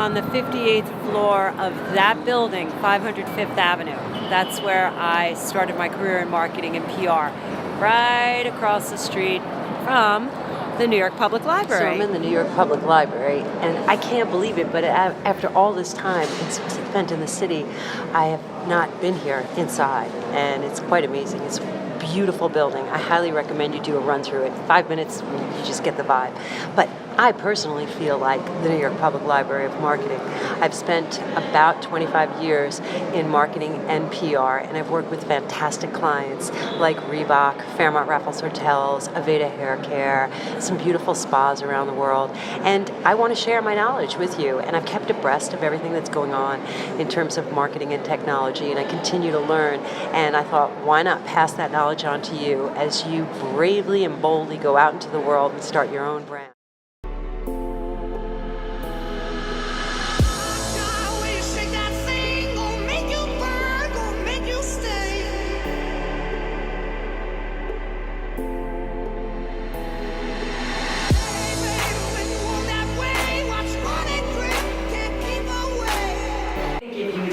on the 58th floor of that building, 500 Fifth Avenue. That's where I started my career in marketing and PR, right across the street from the New York Public Library. So I'm in the New York Public Library, and I can't believe it, but after all this time spent in the city, I have not been here inside, and it's quite amazing. It's a beautiful building. I highly recommend you do a run through it. 5 minutes, you just get the vibe. But I personally feel like the New York Public Library of Marketing. I've spent about 25 years in marketing and PR, and I've worked with fantastic clients like Reebok, Fairmont Raffles Hotels, Aveda Hair Care, some beautiful spas around the world. And I want to share my knowledge with you, and I've kept abreast of everything that's going on in terms of marketing and technology, and I continue to learn. And I thought, why not pass that knowledge on to you as you bravely and boldly go out into the world and start your own brand.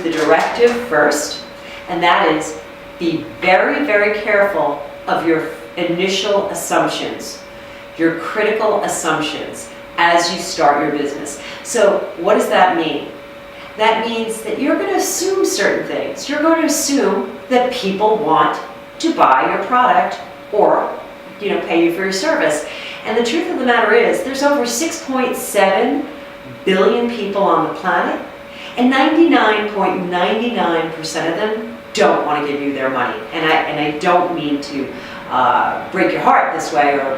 The directive first, and that is be very, very careful of your initial assumptions, your critical assumptions as you start your business. So what does that mean? That means that you're going to assume certain things. You're going to assume that people want to buy your product or, pay you for your service. And the truth of the matter is there's over 6.7 billion people on the planet, and 99.99% of them don't want to give you their money. And I don't mean to break your heart this way or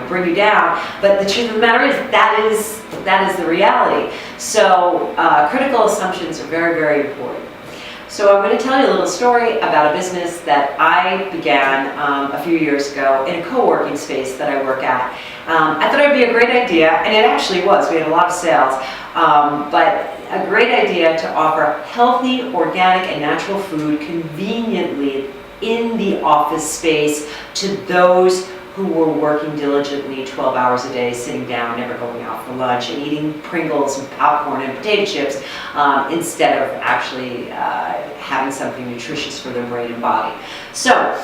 bring you down, but the truth of the matter is that is the reality. So critical assumptions are very, very important. So I'm going to tell you a little story about a business that I began a few years ago in a co-working space that I work at. I thought it would be a great idea, and it actually was. We had a lot of sales, but a great idea to offer healthy, organic, and natural food conveniently in the office space to those who were working diligently 12 hours a day, sitting down, never going out for lunch, and eating Pringles and popcorn and potato chips instead of actually having something nutritious for their brain and body. So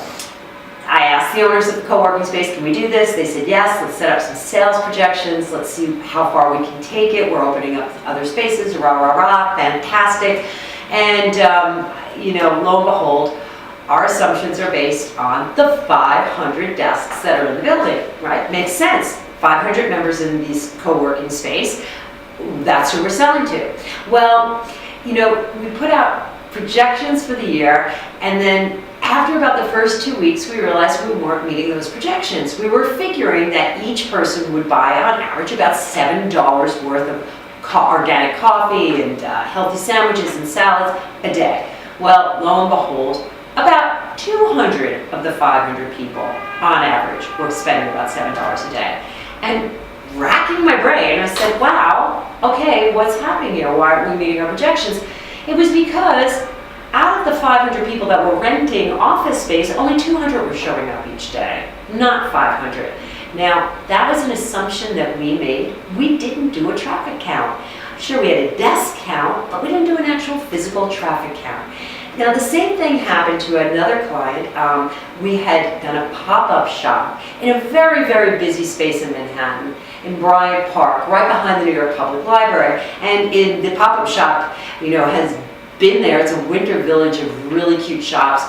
I asked the owners of the co-working space, can we do this? They said yes. Let's set up some sales projections. Let's see how far we can take it. We're opening up other spaces, rah, rah, rah, fantastic. And, lo and behold, our assumptions are based on the 500 desks that are in the building, right? Makes sense. 500 members in these co-working space, that's who we're selling to. Well, we put out projections for the year, and then after about the first 2 weeks, we realized we weren't meeting those projections. We were figuring that each person would buy, on average, about $7 worth of organic coffee and healthy sandwiches and salads a day. Well, lo and behold, about 200 of the 500 people, on average, were spending about $7 a day. And racking my brain, I said, wow, okay, what's happening here? Why aren't we meeting our projections? It was because out of the 500 people that were renting office space, only 200 were showing up each day, not 500. Now, that was an assumption that we made. We didn't do a traffic count. Sure, we had a desk count, but we didn't do an actual physical traffic count. Now, the same thing happened to another client. We had done a pop-up shop in a very, very busy space in Manhattan, in Bryant Park, right behind the New York Public Library. And in the pop-up shop, has been there. It's a winter village of really cute shops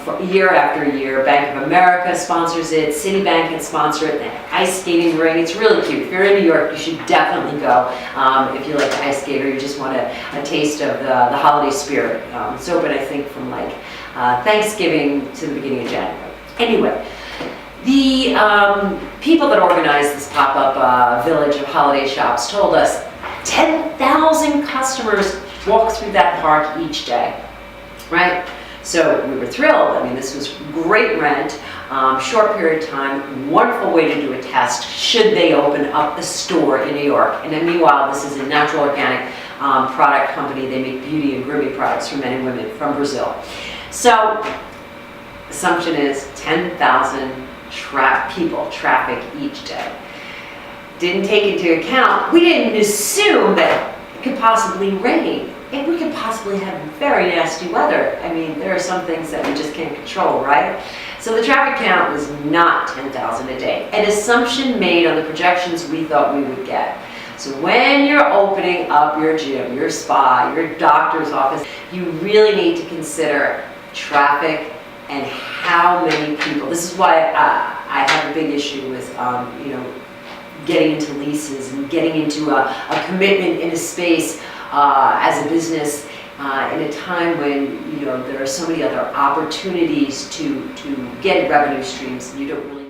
for year after year. Bank of America sponsors it, Citibank had sponsored it, the ice skating ring. It's really cute. If you're in New York, you should definitely go. If you like to ice skate or you just want a taste of the holiday spirit. It's open, I think, from Thanksgiving to the beginning of January. Anyway, the people that organized this pop-up village of holiday shops told us 10,000 customers walk through that park each day, right? So we were thrilled. I mean, this was great rent, short period of time, wonderful way to do a test should they open up a store in New York. And then meanwhile, this is a natural organic product company. They make beauty and grooming products for men and women from Brazil. So assumption is 10,000 people traffic each day. Didn't take into account, we didn't assume that could possibly rain. And we could possibly have very nasty weather. I mean, there are some things that we just can't control, right? So the traffic count was not 10,000 a day. An assumption made on the projections we thought we would get. So when you're opening up your gym, your spa, your doctor's office, you really need to consider traffic and how many people. This is why I have a big issue with, getting into leases and getting into a commitment in a space as a business in a time when there are so many other opportunities to get revenue streams and you don't really